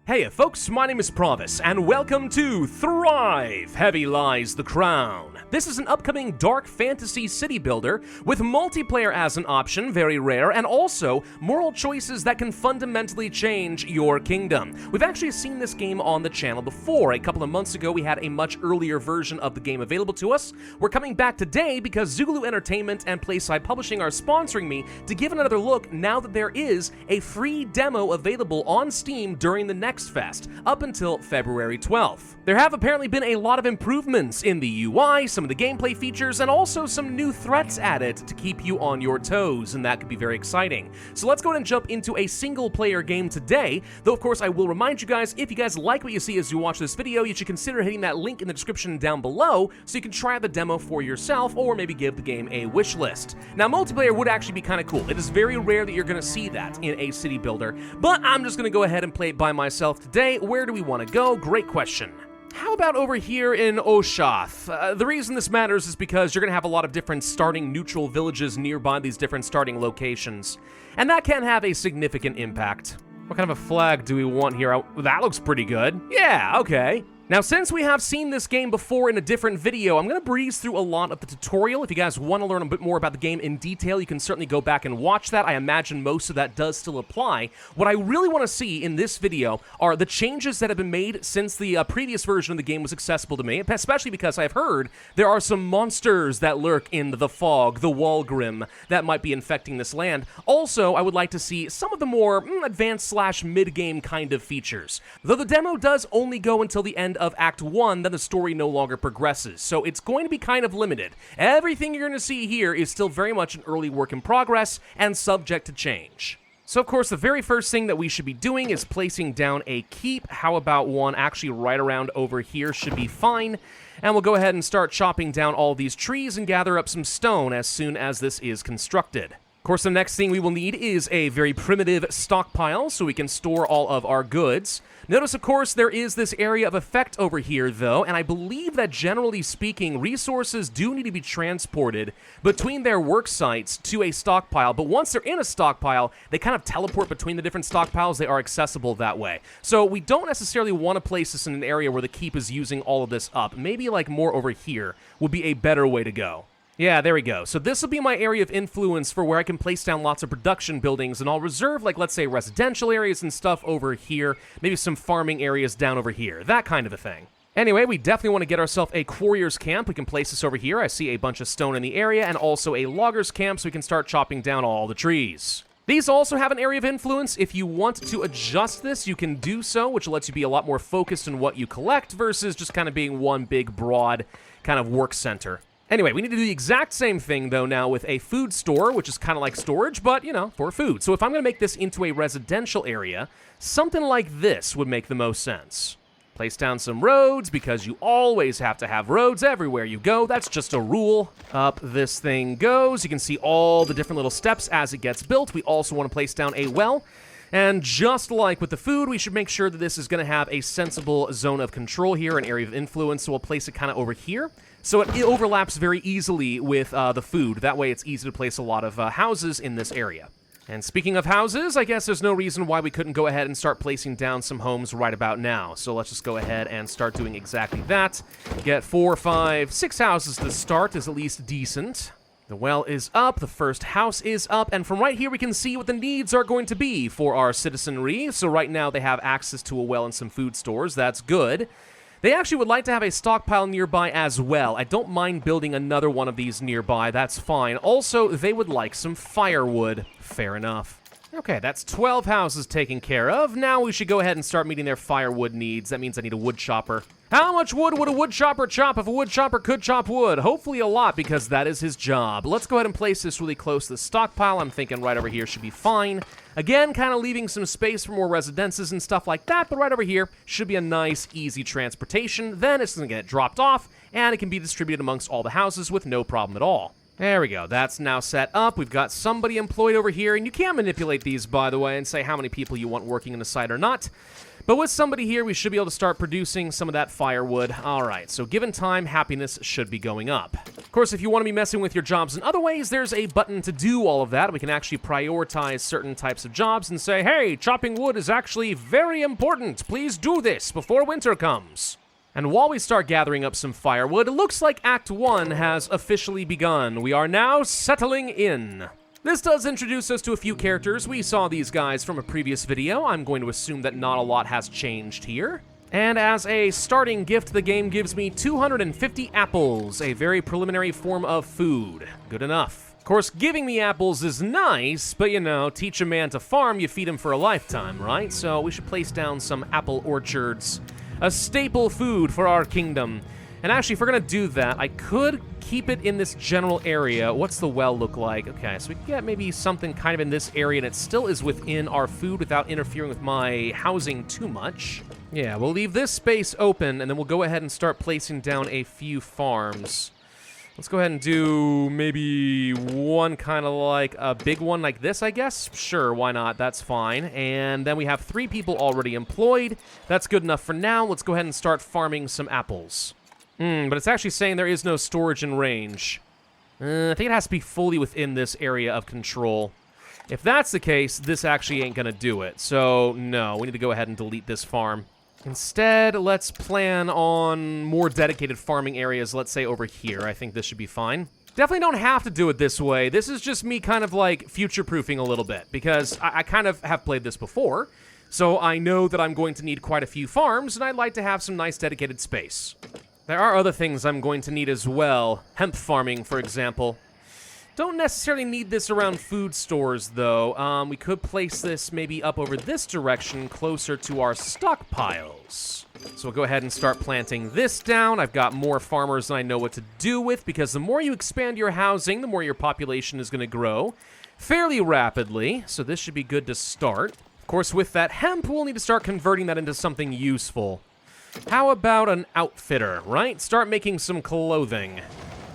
Hey folks, my name is Pravus, and welcome to Thrive! Heavy Lies the Crown. This is an upcoming dark fantasy city builder with multiplayer as an option, very rare, and also moral choices that can fundamentally change your kingdom. We've actually seen this game on the channel before. A couple of months ago, we had a much earlier version of the game available to us. We're coming back today because Zoogaloo Entertainment and Playside Publishing are sponsoring me to give another look now that there is a free demo available on Steam during the NextFest, up until February 12th. There have apparently been a lot of improvements in the UI, some of the gameplay features, and also some new threats added to keep you on your toes, and that could be very exciting. So let's go ahead and jump into a single-player game today, though of course I will remind you guys, if you guys like what you see as you watch this video, you should consider hitting that link in the description down below so you can try the demo for yourself, or maybe give the game a wish list. Now, multiplayer would actually be kind of cool. It is very rare that you're going to see that in a city builder, but I'm just going to go ahead and play it by myself today. Where do we want to go? Great question. How about over here in Oshath? The reason this matters is because you're going to have a lot of different starting neutral villages nearby these different starting locations, and that can have a significant impact. What kind of a flag do we want here? That looks pretty good. Yeah, okay. Now, since we have seen this game before in a different video, I'm going to breeze through a lot of the tutorial. If you guys want to learn a bit more about the game in detail, you can certainly go back and watch that. I imagine most of that does still apply. What I really want to see in this video are the changes that have been made since the previous version of the game was accessible to me, especially because I've heard there are some monsters that lurk in the fog, the Walgrim, that might be infecting this land. Also, I would like to see some of the more advanced / mid-game kind of features. Though the demo does only go until the end of Act 1, then the story no longer progresses, so it's going to be kind of limited. Everything you're going to see here is still very much an early work in progress and subject to change. So of course, the very first thing that we should be doing is placing down a keep. How about one actually right around over here should be fine. And we'll go ahead and start chopping down all these trees and gather up some stone as soon as this is constructed. Of course, the next thing we will need is a very primitive stockpile so we can store all of our goods. Notice, of course, there is this area of effect over here, though, and I believe that generally speaking, resources do need to be transported between their work sites to a stockpile, but once they're in a stockpile, they kind of teleport between the different stockpiles. They are accessible that way. So we don't necessarily want to place this in an area where the keep is using all of this up. Maybe like more over here would be a better way to go. Yeah, there we go. So this will be my area of influence for where I can place down lots of production buildings, and I'll reserve, like, let's say, residential areas and stuff over here, maybe some farming areas down over here, that kind of a thing. Anyway, we definitely want to get ourselves a quarrier's camp. We can place this over here. I see a bunch of stone in the area, and also a logger's camp, so we can start chopping down all the trees. These also have an area of influence. If you want to adjust this, you can do so, which lets you be a lot more focused on what you collect versus just kind of being one big, broad kind of work center. Anyway, we need to do the exact same thing, though, now with a food store, which is kind of like storage, but, you know, for food. So if I'm going to make this into a residential area, something like this would make the most sense. Place down some roads, because you always have to have roads everywhere you go. That's just a rule. Up this thing goes. You can see all the different little steps as it gets built. We also want to place down a well. And just like with the food, we should make sure that this is going to have a sensible zone of control here, an area of influence, so we'll place it kind of over here. So it overlaps very easily with the food. That way it's easy to place a lot of houses in this area. And speaking of houses, I guess there's no reason why we couldn't go ahead and start placing down some homes right about now. So let's just go ahead and start doing exactly that. Get 4, 5, 6 houses to start is at least decent. The well is up, the first house is up, and from right here we can see what the needs are going to be for our citizenry. So right now they have access to a well and some food stores. That's good. They actually would like to have a stockpile nearby as well. I don't mind building another one of these nearby. That's fine. Also, they would like some firewood. Fair enough. Okay, that's 12 houses taken care of. Now we should go ahead and start meeting their firewood needs. That means I need a wood chopper. How much wood would a wood chopper chop if a wood chopper could chop wood? Hopefully a lot, because that is his job. Let's go ahead and place this really close to the stockpile. I'm thinking right over here should be fine. Again, kind of leaving some space for more residences and stuff like that, but right over here should be a nice, easy transportation. Then it's going to get dropped off, and it can be distributed amongst all the houses with no problem at all. There we go. That's now set up. We've got somebody employed over here, and you can manipulate these, by the way, and say how many people you want working in the site or not. But with somebody here, we should be able to start producing some of that firewood. All right, so given time, happiness should be going up. Of course, if you want to be messing with your jobs in other ways, there's a button to do all of that. We can actually prioritize certain types of jobs and say, hey, chopping wood is actually very important. Please do this before winter comes. And while we start gathering up some firewood, it looks like Act 1 has officially begun. We are now settling in. This does introduce us to a few characters. We saw these guys from a previous video. I'm going to assume that not a lot has changed here. And as a starting gift, the game gives me 250 apples, a very preliminary form of food. Good enough. Of course, giving me apples is nice, but you know, teach a man to farm, you feed him for a lifetime, right? So we should place down some apple orchards, a staple food for our kingdom. And actually, if we're gonna do that, I could keep it in this general area. What's the well look like? Okay, so we can get maybe something kind of in this area, and it still is within our food without interfering with my housing too much. Yeah, we'll leave this space open, and then we'll go ahead and start placing down a few farms. Let's go ahead and do maybe one kind of like a big one like this, I guess. Sure, why not? That's fine. And then we have 3 people already employed. That's good enough for now. Let's go ahead and start farming some apples. But it's actually saying there is no storage in range. I think it has to be fully within this area of control. If that's the case, this actually ain't gonna do it. So, no, we need to go ahead and delete this farm. Instead, let's plan on more dedicated farming areas, let's say over here. I think this should be fine. Definitely don't have to do it this way. This is just me kind of like future-proofing a little bit, because I kind of have played this before, so I know that I'm going to need quite a few farms, and I'd like to have some nice dedicated space. There are other things I'm going to need as well. Hemp farming, for example. Don't necessarily need this around food stores, though. We could place this maybe up over this direction, closer to our stockpiles. So we'll go ahead and start planting this down. I've got more farmers than I know what to do with, because the more you expand your housing, the more your population is going to grow fairly rapidly. So this should be good to start. Of course, with that hemp, we'll need to start converting that into something useful. How about an outfitter, right? Start making some clothing.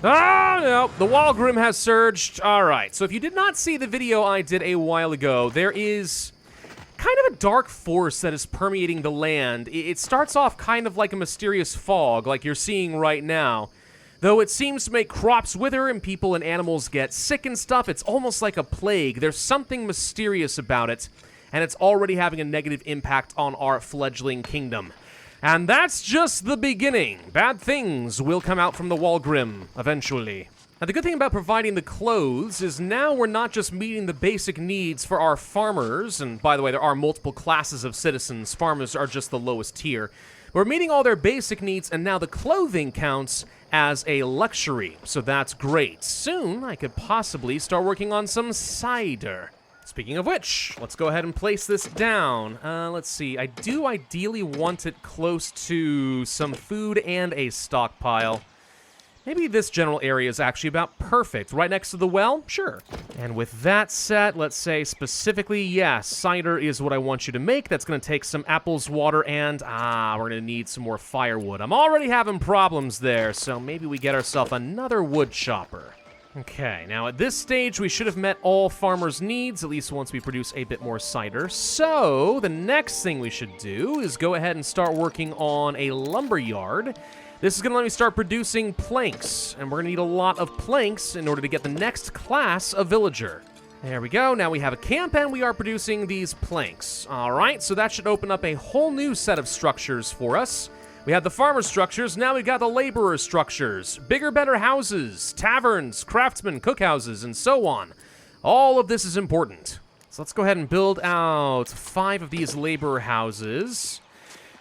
Ah, no, the Walgrim has surged. All right, so if you did not see the video I did a while ago, there is kind of a dark force that is permeating the land. It starts off kind of like a mysterious fog, like you're seeing right now. Though it seems to make crops wither and people and animals get sick and stuff, it's almost like a plague. There's something mysterious about it, and it's already having a negative impact on our fledgling kingdom. And that's just the beginning. Bad things will come out from the Walgrim eventually. Now, the good thing about providing the clothes is now we're not just meeting the basic needs for our farmers, and by the way, there are multiple classes of citizens. Farmers are just the lowest tier. We're meeting all their basic needs, and now the clothing counts as a luxury, so that's great. Soon, I could possibly start working on some cider. Speaking of which, let's go ahead and place this down. Let's see, I do ideally want it close to some food and a stockpile. Maybe this general area is actually about perfect. Right next to the well? Sure. And with that set, let's say specifically, yes, cider is what I want you to make. That's going to take some apples, water, and, we're going to need some more firewood. I'm already having problems there, so maybe we get ourselves another wood chopper. Okay, now at this stage, we should have met all farmers' needs, at least once we produce a bit more cider. So, the next thing we should do is go ahead and start working on a lumber yard. This is going to let me start producing planks, and we're going to need a lot of planks in order to get the next class of villager. There we go, now we have a camp, and we are producing these planks. Alright, so that should open up a whole new set of structures for us. We have the farmer structures, now we've got the laborer structures. Bigger, better houses, taverns, craftsmen, cookhouses, and so on. All of this is important. So let's go ahead and build out 5 of these laborer houses.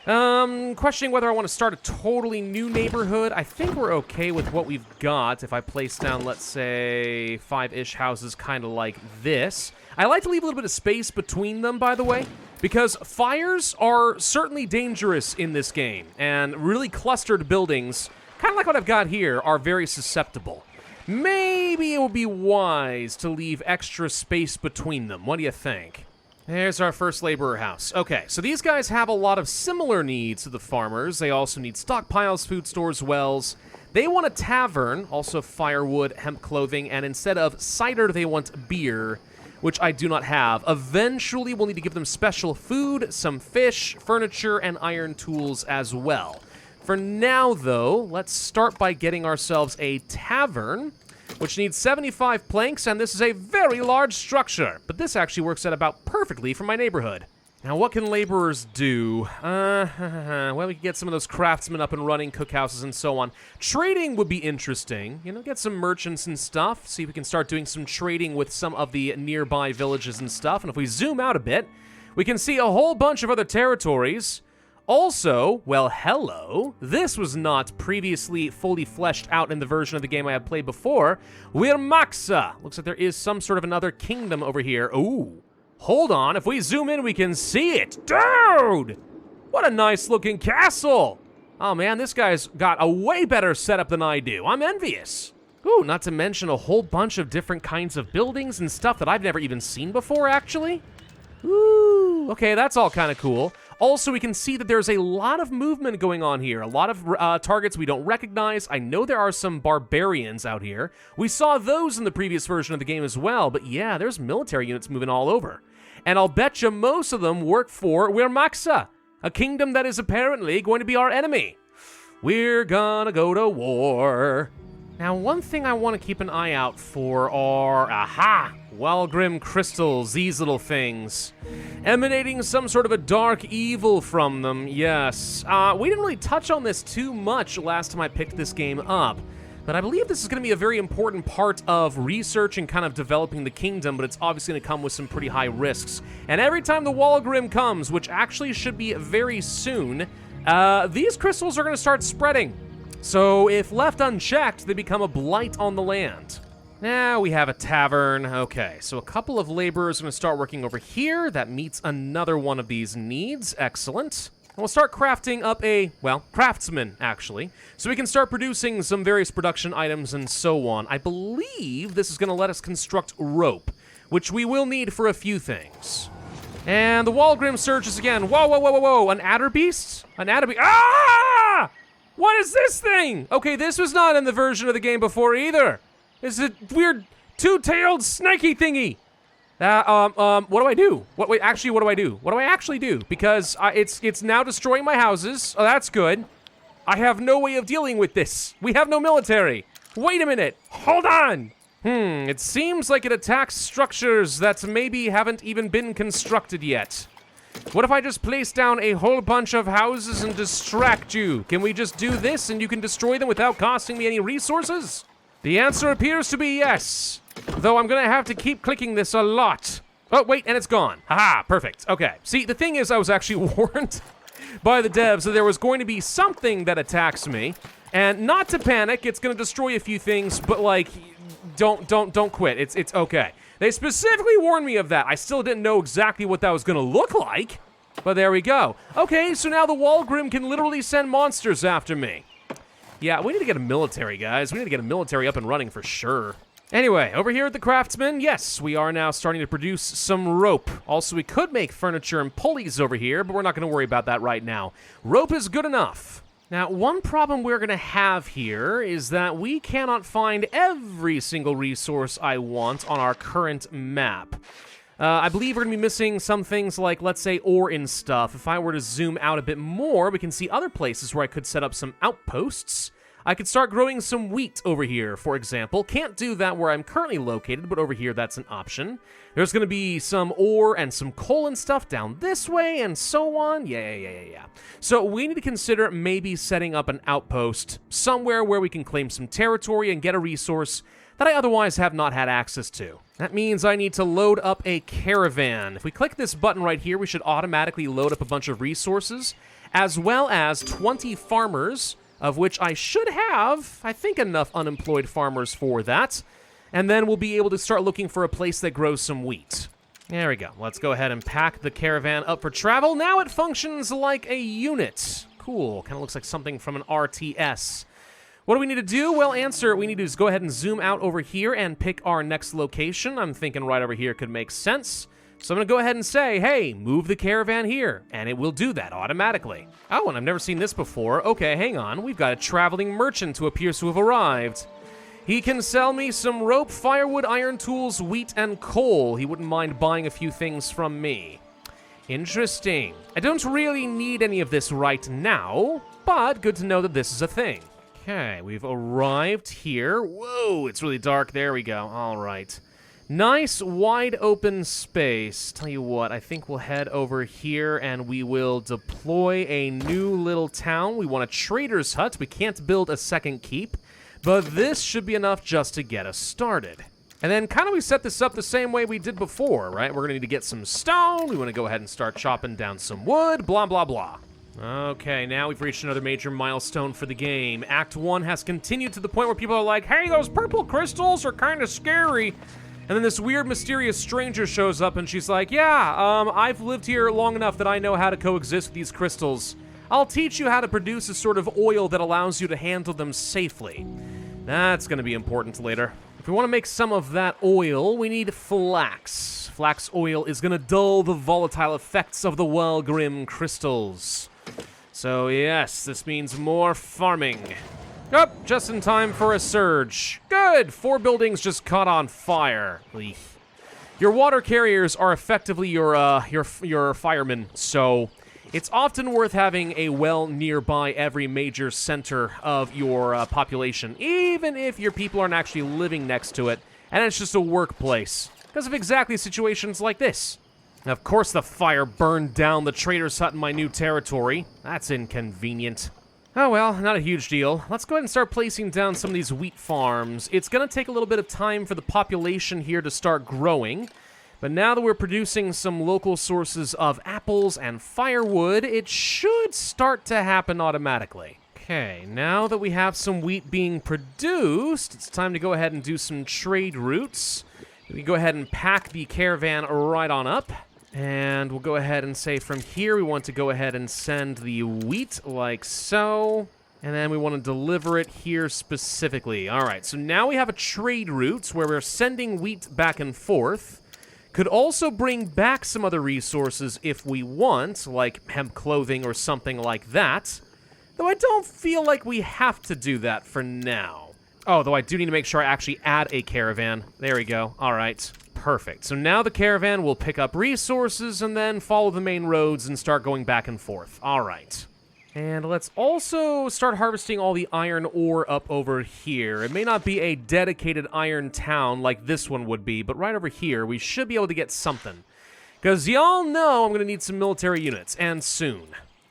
Questioning whether I want to start a totally new neighborhood. I think we're okay with what we've got if I place down, let's say, 5-ish houses kind of like this. I like to leave a little bit of space between them, by the way, because fires are certainly dangerous in this game, and really clustered buildings, kind of like what I've got here, are very susceptible. Maybe it would be wise to leave extra space between them. What do you think? There's our first laborer house. Okay, so these guys have a lot of similar needs to the farmers. They also need stockpiles, food stores, wells. They want a tavern, also firewood, hemp clothing, and instead of cider, they want beer, which I do not have. Eventually, we'll need to give them special food, some fish, furniture, and iron tools as well. For now, though, let's start by getting ourselves a tavern, which needs 75 planks, and this is a very large structure. But this actually works out about perfectly for my neighborhood. Now, what can laborers do? Well, we can get some of those craftsmen up and running, cookhouses and so on. Trading would be interesting. You know, get some merchants and stuff. See if we can start doing some trading with some of the nearby villages and stuff. And if we zoom out a bit, we can see a whole bunch of other territories. Also, well, hello. This was not previously fully fleshed out in the version of the game I had played before. Wirmaxa. Looks like there is some sort of another kingdom over here. Ooh. Hold on, if we zoom in, we can see it. Dude! What a nice looking castle! Oh man, this guy's got a way better setup than I do. I'm envious. Ooh, not to mention a whole bunch of different kinds of buildings and stuff that I've never even seen before, actually. Ooh, okay, that's all kind of cool. Also, we can see that there's a lot of movement going on here. A lot of targets we don't recognize. I know there are some barbarians out here. We saw those in the previous version of the game as well, but yeah, there's military units moving all over. And I'll bet you most of them work for Wirmaxa, a kingdom that is apparently going to be our enemy. We're gonna go to war. Now, one thing I want to keep an eye out for are, Walgrim crystals, these little things. Emanating some sort of a dark evil from them, yes. We didn't really touch on this too much last time I picked this game up, but I believe this is going to be a very important part of research and kind of developing the kingdom, but it's obviously going to come with some pretty high risks. And every time the Walgrim comes, which actually should be very soon, these crystals are going to start spreading. So if left unchecked, they become a blight on the land. Now we have a tavern. Okay, so a couple of laborers are going to start working over here. That meets another one of these needs. Excellent. And we'll start crafting up a, well, craftsman, actually. So we can start producing some various production items and so on. I believe this is going to let us construct rope, which we will need for a few things. And the Walgrim surges again. Whoa, whoa, whoa, whoa, whoa. An adder beast? An adder beast. Ah! What is this thing? Okay, this was not in the version of the game before either. It's a weird two-tailed snaky thingy. What do I do? What do I do? What do I actually do? Because it's now destroying my houses. Oh, that's good. I have no way of dealing with this. We have no military. Wait a minute. Hold on. It seems like it attacks structures that maybe haven't even been constructed yet. What if I just place down a whole bunch of houses and distract you? Can we just do this and you can destroy them without costing me any resources? The answer appears to be yes, though I'm gonna have to keep clicking this a lot. Oh, wait, and it's gone. Haha, perfect. Okay. See, the thing is, I was actually warned by the devs that there was going to be something that attacks me, and not to panic, it's gonna destroy a few things, but like, don't quit. It's okay. They specifically warned me of that. I still didn't know exactly what that was gonna look like, but there we go. Okay, so now the Walgrim can literally send monsters after me. Yeah, we need to get a military, guys. We need to get a military up and running for sure. Anyway, over here at the craftsman, yes, we are now starting to produce some rope. Also, we could make furniture and pulleys over here, but we're not gonna worry about that right now. Rope is good enough. Now, one problem we're going to have here is that we cannot find every single resource I want on our current map. I believe we're going to be missing some things like, let's say, ore and stuff. If I were to zoom out a bit more, we can see other places where I could set up some outposts. I could start growing some wheat over here, for example. Can't do that where I'm currently located, but over here, that's an option. There's going to be some ore and some coal and stuff down this way, and so on. Yeah. So we need to consider maybe setting up an outpost somewhere where we can claim some territory and get a resource that I otherwise have not had access to. That means I need to load up a caravan. If we click this button right here, we should automatically load up a bunch of resources, as well as 20 farmers, of which I should have, I think, enough unemployed farmers for that. And then we'll be able to start looking for a place that grows some wheat. There we go. Let's go ahead and pack the caravan up for travel. Now it functions like a unit. Cool. Kind of looks like something from an RTS. What do we need to do? Well, we need to just go ahead and zoom out over here and pick our next location. I'm thinking right over here could make sense. So I'm going to go ahead and say, hey, move the caravan here, and it will do that automatically. Oh, and I've never seen this before. Okay, hang on. We've got a traveling merchant who appears to have arrived. He can sell me some rope, firewood, iron tools, wheat, and coal. He wouldn't mind buying a few things from me. Interesting. I don't really need any of this right now, but good to know that this is a thing. Okay, we've arrived here. Whoa, it's really dark. There we go. All right. Nice, wide open space. Tell you what, I think we'll head over here and we will deploy a new little town. We want a trader's hut. We can't build a second keep, but this should be enough just to get us started. And then kind of we set this up the same way we did before, right? We're going to need to get some stone. We want to go ahead and start chopping down some wood, blah, blah, blah. Okay, now we've reached another major milestone for the game. Act 1 has continued to the point where people are like, hey, those purple crystals are kind of scary. And then this weird, mysterious stranger shows up and she's like, yeah, I've lived here long enough that I know how to coexist with these crystals. I'll teach you how to produce a sort of oil that allows you to handle them safely. That's going to be important later. If we want to make some of that oil, we need flax. Flax oil is going to dull the volatile effects of the Walgrim crystals. So yes, this means more farming. Oh, just in time for a surge. Good! 4 buildings just caught on fire. Your water carriers are effectively your firemen, so it's often worth having a well nearby every major center of your population, even if your people aren't actually living next to it, and it's just a workplace, because of exactly situations like this. Of course the fire burned down the trader's hut in my new territory. That's inconvenient. Oh well, not a huge deal. Let's go ahead and start placing down some of these wheat farms. It's going to take a little bit of time for the population here to start growing, but now that we're producing some local sources of apples and firewood, it should start to happen automatically. Okay, now that we have some wheat being produced, it's time to go ahead and do some trade routes. We can go ahead and pack the caravan right on up. And we'll go ahead and say from here we want to go ahead and send the wheat like so. And then we want to deliver it here specifically. All right, so now we have a trade route where we're sending wheat back and forth. Could also bring back some other resources if we want, like hemp clothing or something like that. Though I don't feel like we have to do that for now. Oh, though I do need to make sure I actually add a caravan. There we go. All right. Perfect. So now the caravan will pick up resources and then follow the main roads and start going back and forth. All right. And let's also start harvesting all the iron ore up over here. It may not be a dedicated iron town like this one would be, but right over here we should be able to get something. Because y'all know I'm going to need some military units, and soon.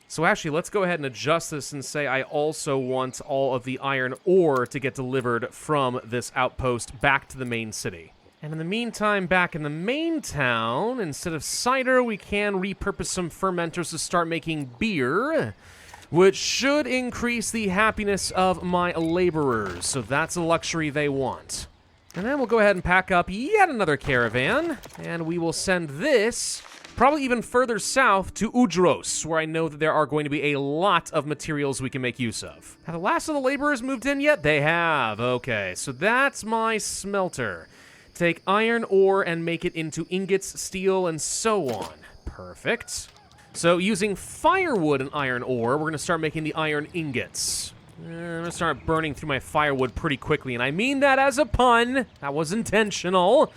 So actually, let's go ahead and adjust this and say I also want all of the iron ore to get delivered from this outpost back to the main city. And in the meantime, back in the main town, instead of cider, we can repurpose some fermenters to start making beer, which should increase the happiness of my laborers. So that's a luxury they want. And then we'll go ahead and pack up yet another caravan, and we will send this probably even further south to Udros, where I know that there are going to be a lot of materials we can make use of. Have the last of the laborers moved in yet? They have. Okay, so that's my smelter. Take iron ore and make it into ingots, steel, and so on. Perfect. So using firewood and iron ore, we're going to start making the iron ingots. I'm going to start burning through my firewood pretty quickly, and I mean that as a pun. That was intentional.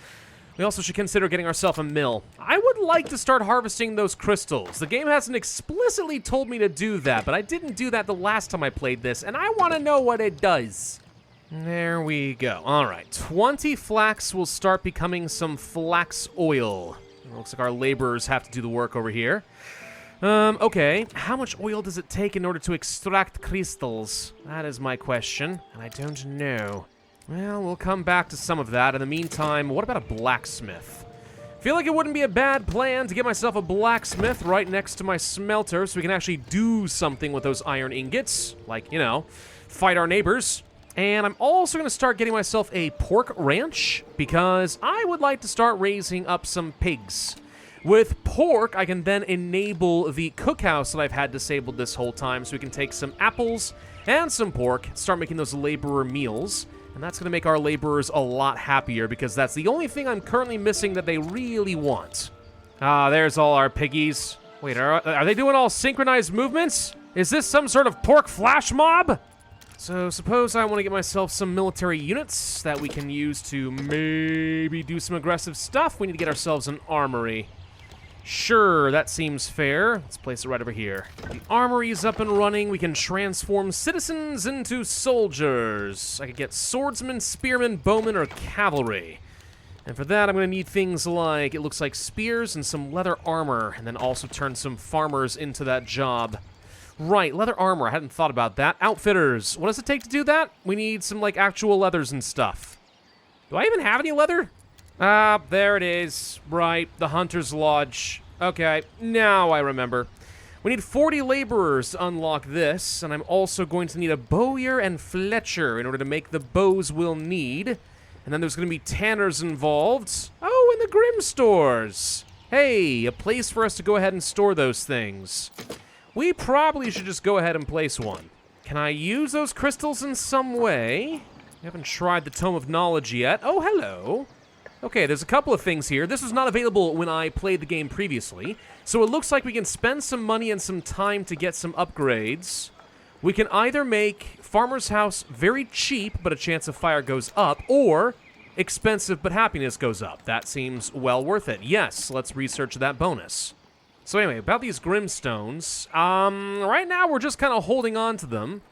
We also should consider getting ourselves a mill. I would like to start harvesting those crystals. The game hasn't explicitly told me to do that, but I didn't do that the last time I played this, and I want to know what it does. There we go. All right, 20 flax will start becoming some flax oil. It looks like our laborers have to do the work over here. Okay, how much oil does it take in order to extract crystals? That is my question, and I don't know. Well, we'll come back to some of that. In the meantime, what about a blacksmith? Feel like it wouldn't be a bad plan to get myself a blacksmith right next to my smelter so we can actually do something with those iron ingots. Like, you know, fight our neighbors. And I'm also going to start getting myself a pork ranch because I would like to start raising up some pigs. With pork, I can then enable the cookhouse that I've had disabled this whole time so we can take some apples and some pork, start making those laborer meals. And that's going to make our laborers a lot happier because that's the only thing I'm currently missing that they really want. Ah, there's all our piggies. Wait, are they doing all synchronized movements? Is this some sort of pork flash mob? So suppose I want to get myself some military units that we can use to maybe do some aggressive stuff. We need to get ourselves an armory. Sure, that seems fair. Let's place it right over here. The armory's up and running. We can transform citizens into soldiers. I could get swordsmen, spearmen, bowmen, or cavalry. And for that, I'm going to need things like, it looks like spears and some leather armor, and then also turn some farmers into that job. Right, leather armor. I hadn't thought about that. Outfitters. What does it take to do that? We need some, like, actual leathers and stuff. Do I even have any leather? Ah, there it is. Right, the Hunter's Lodge. Okay, now I remember. We need 40 laborers to unlock this, and I'm also going to need a bowyer and fletcher in order to make the bows we'll need. And then there's going to be tanners involved. Oh, and the Grim stores. Hey, a place for us to go ahead and store those things. We probably should just go ahead and place one. Can I use those crystals in some way? I haven't tried the Tome of Knowledge yet. Oh, hello. Okay, there's a couple of things here. This was not available when I played the game previously, so it looks like we can spend some money and some time to get some upgrades. We can either make Farmer's House very cheap, but a chance of fire goes up, or expensive, but happiness goes up. That seems well worth it. Yes, let's research that bonus. So anyway, about these Grimstones, right now we're just kind of holding on to them.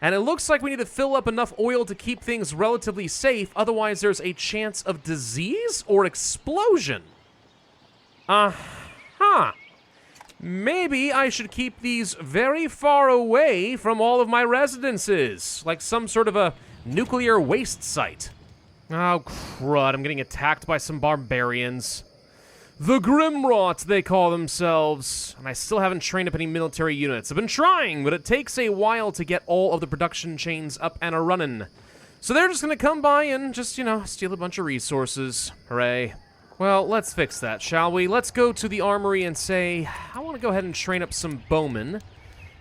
And it looks like we need to fill up enough oil to keep things relatively safe, otherwise there's a chance of disease or explosion. Uh-huh. Maybe I should keep these very far away from all of my residences, like some sort of a nuclear waste site. Oh, crud, I'm getting attacked by some barbarians. The Grimrot, they call themselves. And I still haven't trained up any military units. I've been trying, but it takes a while to get all of the production chains up and a-running. So they're just gonna come by and just, you know, steal a bunch of resources. Hooray. Well, let's fix that, shall we? Let's go to the armory and say, I want to go ahead and train up some bowmen.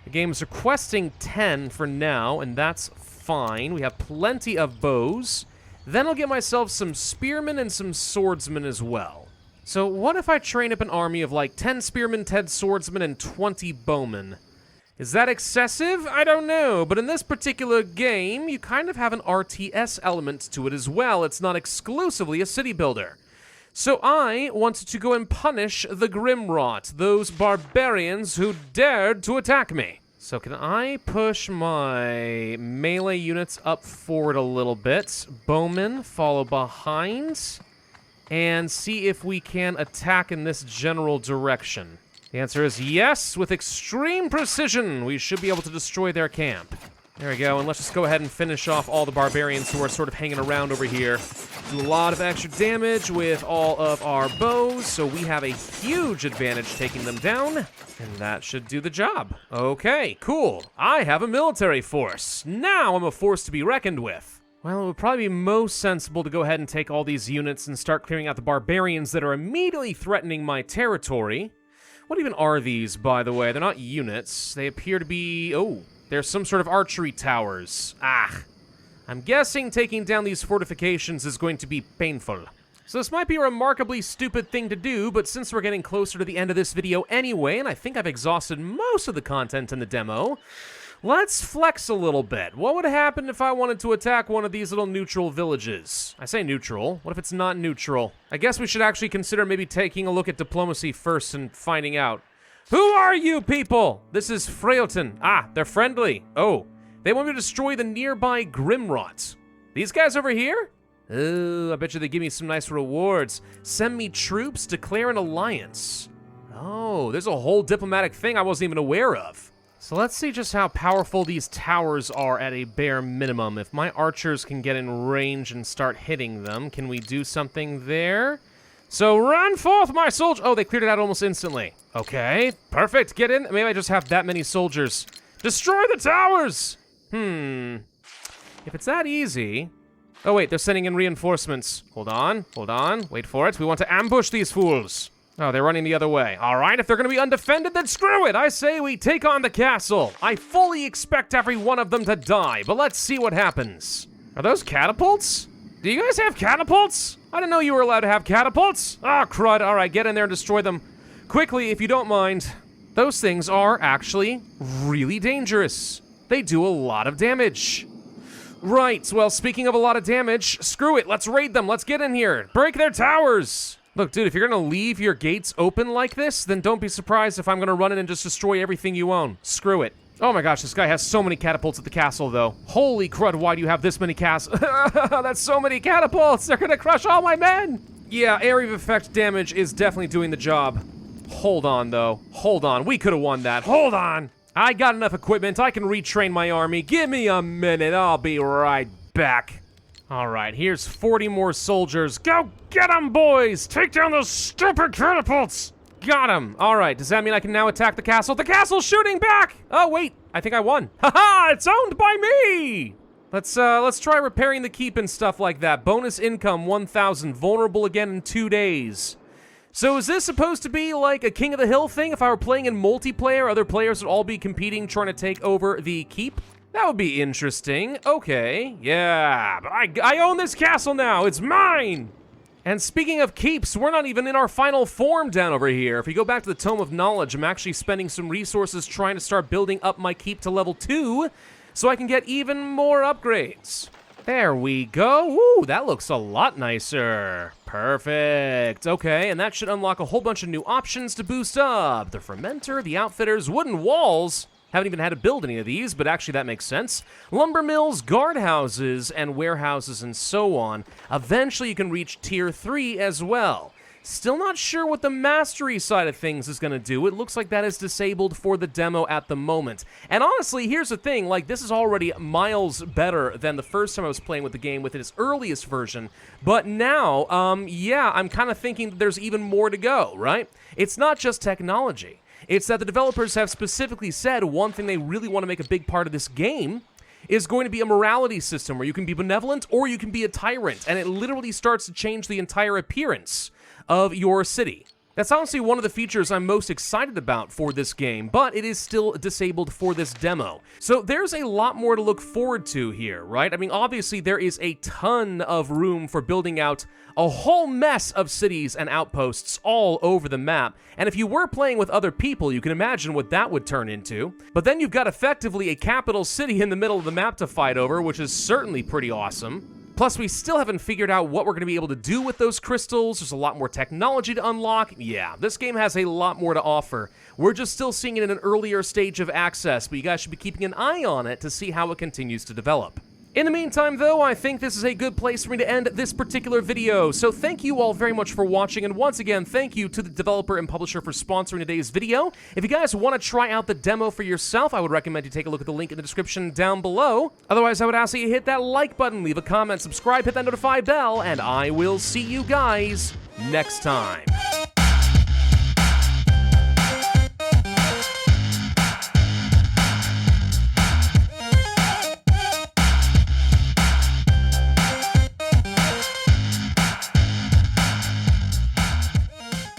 The game is requesting 10 for now, and that's fine. We have plenty of bows. Then I'll get myself some spearmen and some swordsmen as well. So what if I train up an army of like 10 spearmen, 10 swordsmen, and 20 bowmen? Is that excessive? I don't know, but in this particular game, you kind of have an RTS element to it as well. It's not exclusively a city builder. So I wanted to go and punish the Grimrot, those barbarians who dared to attack me. So can I push my melee units up forward a little bit? Bowmen follow behind. And see if we can attack in this general direction. The answer is yes, with extreme precision. We should be able to destroy their camp. There we go, and let's just go ahead and finish off all the barbarians who are sort of hanging around over here. Do a lot of extra damage with all of our bows, so we have a huge advantage taking them down, and that should do the job. Okay, cool. I have a military force. Now I'm a force to be reckoned with. Well, it would probably be most sensible to go ahead and take all these units and start clearing out the barbarians that are immediately threatening my territory. What even are these, by the way? They're not units. They appear to be... oh, they're some sort of archery towers. Ah. I'm guessing taking down these fortifications is going to be painful. So this might be a remarkably stupid thing to do, but since we're getting closer to the end of this video anyway, and I think I've exhausted most of the content in the demo, let's flex a little bit. What would happen if I wanted to attack one of these little neutral villages? I say neutral. What if it's not neutral? I guess we should actually consider maybe taking a look at diplomacy first and finding out. Who are you people? This is Frailton. Ah, they're friendly. Oh, they want me to destroy the nearby Grimrot. These guys over here? Oh, I bet you they give me some nice rewards. Send me troops, declare an alliance. Oh, there's a whole diplomatic thing I wasn't even aware of. So let's see just how powerful these towers are at a bare minimum. If my archers can get in range and start hitting them, can we do something there? So run forth, my soldiers. Oh, they cleared it out almost instantly. Okay, perfect. Get in. Maybe I just have that many soldiers. Destroy the towers! If it's that easy... oh, wait, they're sending in reinforcements. Hold on, wait for it. We want to ambush these fools. Oh, they're running the other way. All right, if they're going to be undefended, then screw it. I say we take on the castle. I fully expect every one of them to die, but let's see what happens. Are those catapults? Do you guys have catapults? I didn't know you were allowed to have catapults. Ah, crud. All right, get in there and destroy them. Quickly, if you don't mind. Those things are actually really dangerous. They do a lot of damage. Right, well, speaking of a lot of damage, screw it. Let's raid them. Let's get in here. Break their towers. Look, dude, if you're gonna leave your gates open like this, then don't be surprised if I'm gonna run in and just destroy everything you own. Screw it. Oh my gosh, this guy has so many catapults at the castle, though. Holy crud, why do you have this many That's so many catapults! They're gonna crush all my men! Yeah, area of effect damage is definitely doing the job. Hold on, though. Hold on, we could have won that. Hold on! I got enough equipment, I can retrain my army. Give me a minute, I'll be right back. Alright, here's 40 more soldiers. Go get them, boys! Take down those stupid catapults! Got him! Alright, does that mean I can now attack the castle? The castle's shooting back! Oh, wait, I think I won. Haha, it's owned by me! Let's try repairing the keep and stuff like that. Bonus income, 1,000. Vulnerable again in 2 days. So is this supposed to be like a King of the Hill thing? If I were playing in multiplayer, other players would all be competing, trying to take over the keep? That would be interesting. Okay, yeah, but I own this castle now. It's mine! And speaking of keeps, we're not even in our final form down over here. If we go back to the Tome of Knowledge, I'm actually spending some resources trying to start building up my keep to level 2 so I can get even more upgrades. There we go. Ooh, that looks a lot nicer. Perfect. Okay, and that should unlock a whole bunch of new options to boost up. The fermenter, the outfitters, wooden walls. Haven't even had to build any of these, but actually that makes sense. Lumber mills, guardhouses, and warehouses, and so on. Eventually you can reach tier 3 as well. Still not sure what the mastery side of things is going to do. It looks like that is disabled for the demo at the moment. And honestly, here's the thing, like, this is already miles better than the first time I was playing with the game with its earliest version. But now, yeah, I'm kind of thinking that there's even more to go, right? It's not just technology. It's that the developers have specifically said one thing they really want to make a big part of this game is going to be a morality system where you can be benevolent or you can be a tyrant, and it literally starts to change the entire appearance of your city. That's honestly one of the features I'm most excited about for this game, but it is still disabled for this demo. So there's a lot more to look forward to here, right? I mean, obviously there is a ton of room for building out a whole mess of cities and outposts all over the map, and if you were playing with other people, you can imagine what that would turn into. But then you've got effectively a capital city in the middle of the map to fight over, which is certainly pretty awesome. Plus, we still haven't figured out what we're going to be able to do with those crystals. There's a lot more technology to unlock. Yeah, this game has a lot more to offer. We're just still seeing it in an earlier stage of access, but you guys should be keeping an eye on it to see how it continues to develop. In the meantime, though, I think this is a good place for me to end this particular video. So thank you all very much for watching, and once again, thank you to the developer and publisher for sponsoring today's video. If you guys want to try out the demo for yourself, I would recommend you take a look at the link in the description down below. Otherwise, I would ask that you hit that like button, leave a comment, subscribe, hit that notify bell, and I will see you guys next time.